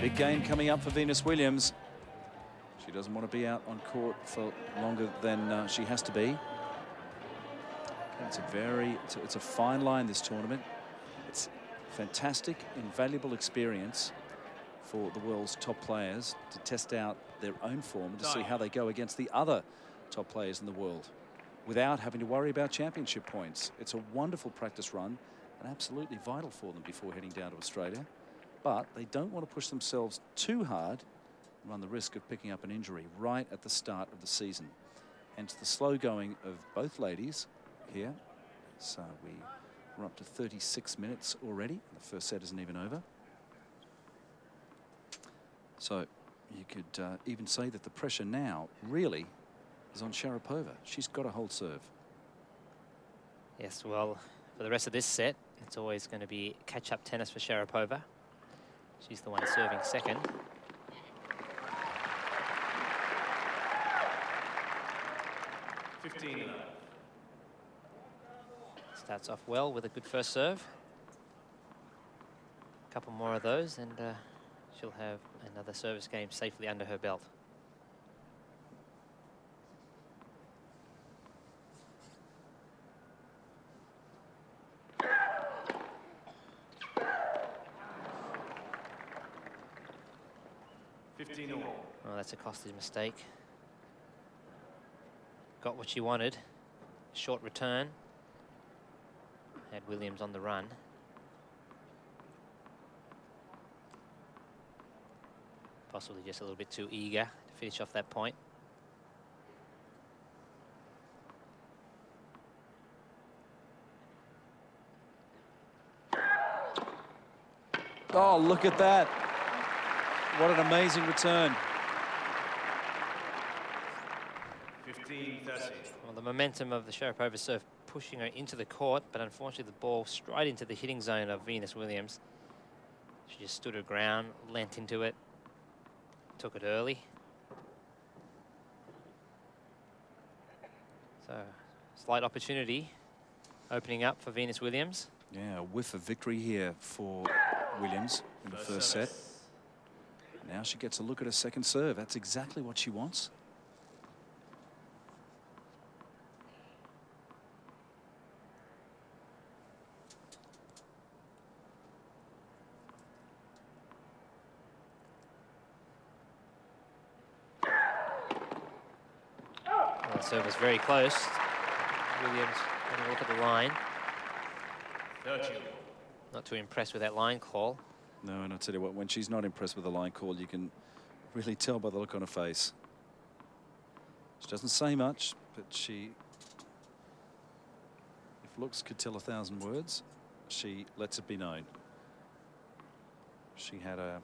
Big game coming up for Venus Williams. She doesn't want to be out on court for longer than she has to be. It's a fine line, this tournament. It's fantastic, invaluable experience for the world's top players to test out their own form and to see how they go against the other top players in the world without having to worry about championship points. It's a wonderful practice run and absolutely vital for them before heading down to Australia. But they don't want to push themselves too hard and run the risk of picking up an injury right at the start of the season. Hence the slow going of both ladies here. So we're up to 36 minutes already. The first set isn't even over. So you could even say that the pressure now really is on Sharapova. She's got to hold serve. Yes, well, for the rest of this set, it's always going to be catch-up tennis for Sharapova. She's the one serving second. Starts off well with a good first serve. A couple more of those and she'll have another service game safely under her belt. Oh, that's a costly mistake. Got what she wanted. Short return. Had Williams on the run. Possibly just a little bit too eager to finish off that point. Oh, look at that. What an amazing return. 15-30. Well, the momentum of the Sharapova serve pushing her into the court, but unfortunately the ball straight into the hitting zone of Venus Williams. She just stood her ground, leant into it, took it early. So, slight opportunity opening up for Venus Williams. Yeah, a whiff of victory here for Williams in the first set. Now she gets a look at her second serve. That's exactly what she wants. Well, the serve was very close. Williams going to look at the line. 30. Not too impressed with that line call. No, and I'll tell you what, when she's not impressed with the line call, you can really tell by the look on her face. She doesn't say much, but she, if looks could tell 1,000 words, she lets it be known. She had a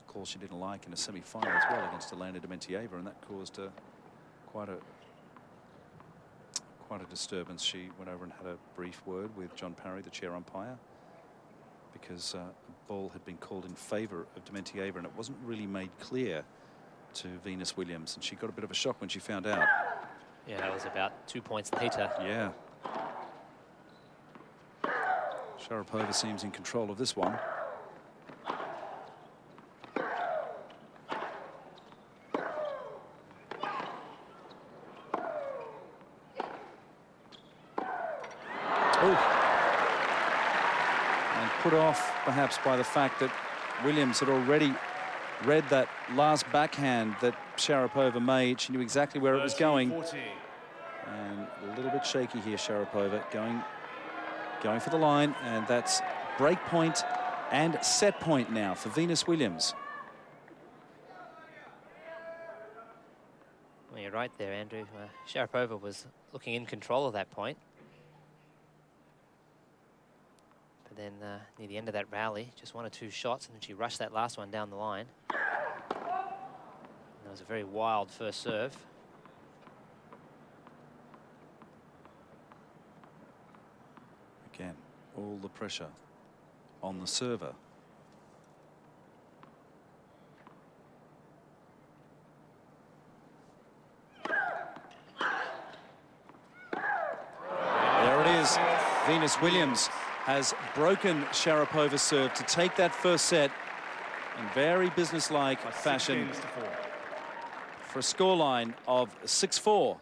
call she didn't like in a semi-final as well against Elena Dementieva, and that caused quite a disturbance. She went over and had a brief word with John Parry, the chair umpire, because a ball had been called in favour of Dementieva, and it wasn't really made clear to Venus Williams, and she got a bit of a shock when she found out. Yeah, that was about 2 points later. Yeah. Sharapova seems in control of this one. Put off perhaps by the fact that Williams had already read that last backhand that Sharapova made. She knew exactly where it was going. 40. And a little bit shaky here, Sharapova, going for the line, and that's break point and set point now for Venus Williams. Well, you're right there, Andrew. Sharapova was looking in control of that point. But then near the end of that rally, just 1 or 2 shots, and then she rushed that last one down the line. And that was a very wild first serve. Again, all the pressure on the server. There it is. Venus Williams has broken Sharapova's serve to take that first set in very businesslike By 6 fashion games to 4. for a scoreline of 6-4.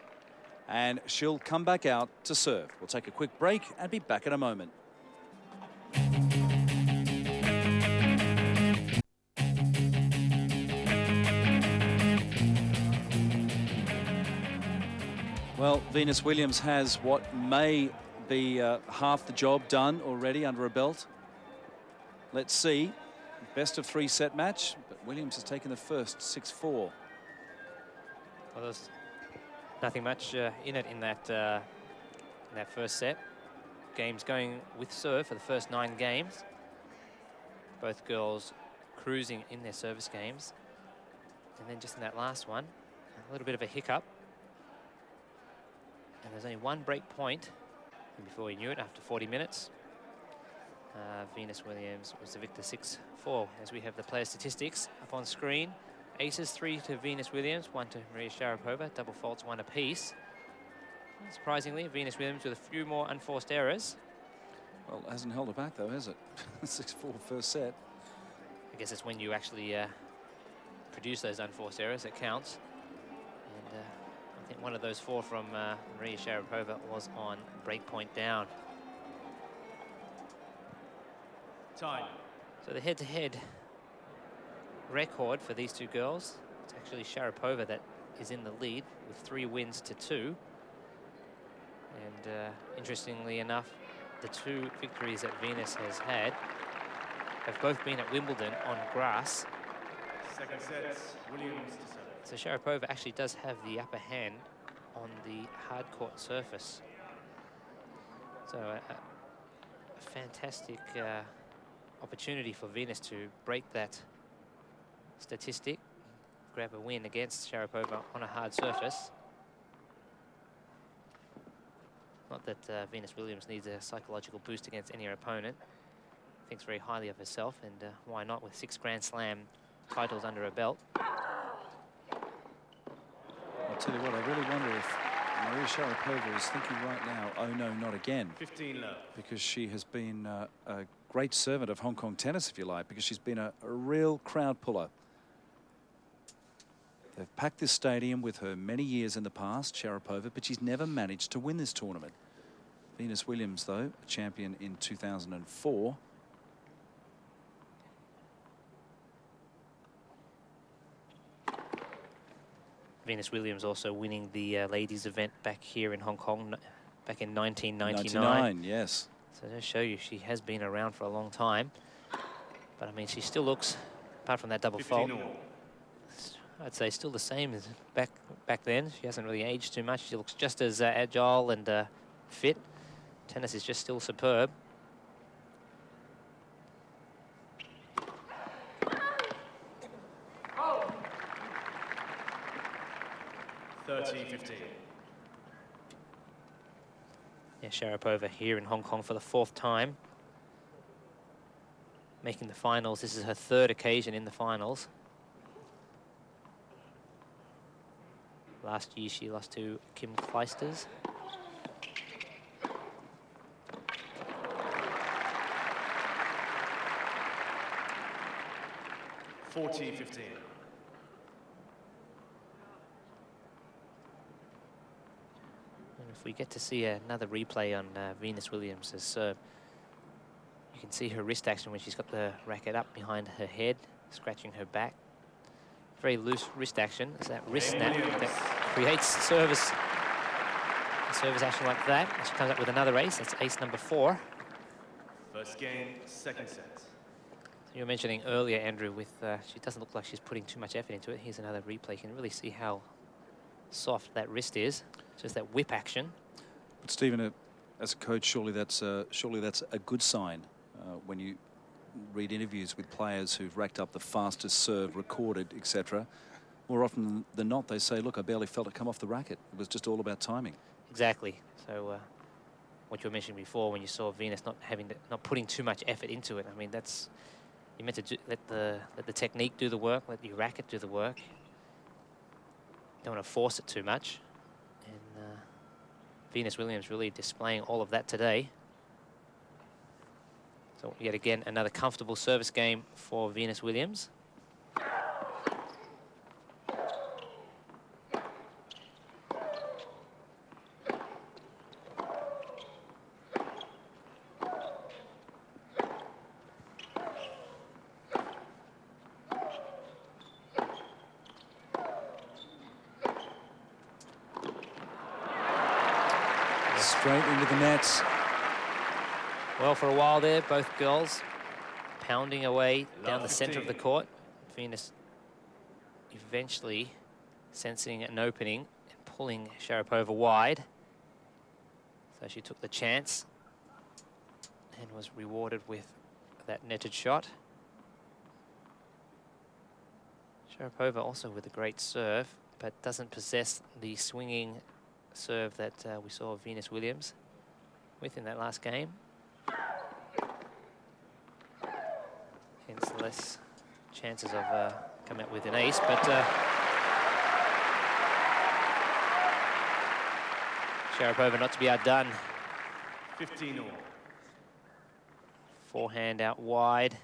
And she'll come back out to serve. We'll take a quick break and be back in a moment. Well, Venus Williams has what may be half the job done already under her belt. Let's see. Best of 3 set match, but Williams has taken the first 6-4. Well, there's nothing much in it in that first set. Games going with serve for the first 9 games. Both girls cruising in their service games. And then just in that last one, a little bit of a hiccup. And there's only 1 break point. And before we knew it, after 40 minutes, Venus Williams was the victor 6-4. As we have the player statistics up on screen. Aces 3 to Venus Williams, 1 to Maria Sharapova. Double faults 1 apiece. Surprisingly, Venus Williams with a few more unforced errors. Well, it hasn't held her back though, has it? 6-4 first set. I guess it's when you actually produce those unforced errors that counts. And I think one of those 4 from Maria Sharapova was on break point down. Time. So the head-to-head record for these two girls, it's actually Sharapova that is in the lead with 3 wins to 2. And interestingly enough, the 2 victories that Venus has had have both been at Wimbledon on grass. Second set, Williams to serve. So Sharapova actually does have the upper hand on the hard court surface. So a fantastic opportunity for Venus to break that statistic, grab a win against Sharapova on a hard surface. Not that Venus Williams needs a psychological boost against any opponent. Thinks very highly of herself, and why not with 6 Grand Slam titles under her belt. I'll tell you what, I really wonder if Maria Sharapova is thinking right now, oh no, not again. 15 love. Because she has been a great servant of Hong Kong tennis, if you like, because she's been a real crowd puller. They've packed this stadium with her many years in the past, Sharapova, but she's never managed to win this tournament. Venus Williams, though, a champion in 2004. Venus Williams also winning the ladies event back here in Hong Kong back in 1999. 99, yes. So to show you, she has been around for a long time. But I mean, she still looks, apart from that double fault, I'd say still the same as back then. She hasn't really aged too much. She looks just as agile and fit. Tennis is just still superb. Oh. 30-15. Yeah, Sharapova here in Hong Kong for the 4th time. Making the finals. This is her 3rd occasion in the finals. Last year she lost to Kim Clijsters. $40-15. And if we get to see another replay on Venus Williams' serve, you can see her wrist action when she's got the racket up behind her head, scratching her back. Very loose wrist action. It's that wrist snap that creates service action like that. And she comes up with another ace. That's ace number 4. First game, second set. You were mentioning earlier, Andrew, with she doesn't look like she's putting too much effort into it. Here's another replay. You can really see how soft that wrist is. Just that whip action. But Stephen, as a coach, surely that's a good sign when you read interviews with players who've racked up the fastest serve recorded, etc. More often than not, they say, look, I barely felt it come off the racket. It was just all about timing. Exactly. So what you were mentioning before, when you saw Venus not putting too much effort into it, I mean, that's, you meant to let the technique do the work, let your racket do the work. Don't want to force it too much. And Venus Williams really displaying all of that today. So yet again, another comfortable service game for Venus Williams. Straight into the nets. Well, for a while there, both girls pounding away down the center of the court. Venus eventually sensing an opening and pulling Sharapova wide. So she took the chance and was rewarded with that netted shot. Sharapova also with a great serve, but doesn't possess the swinging serve that we saw Venus Williams with in that last game. Hence less chances of coming up with an ace, but Sharapova not to be outdone. 15 all. Forehand out wide.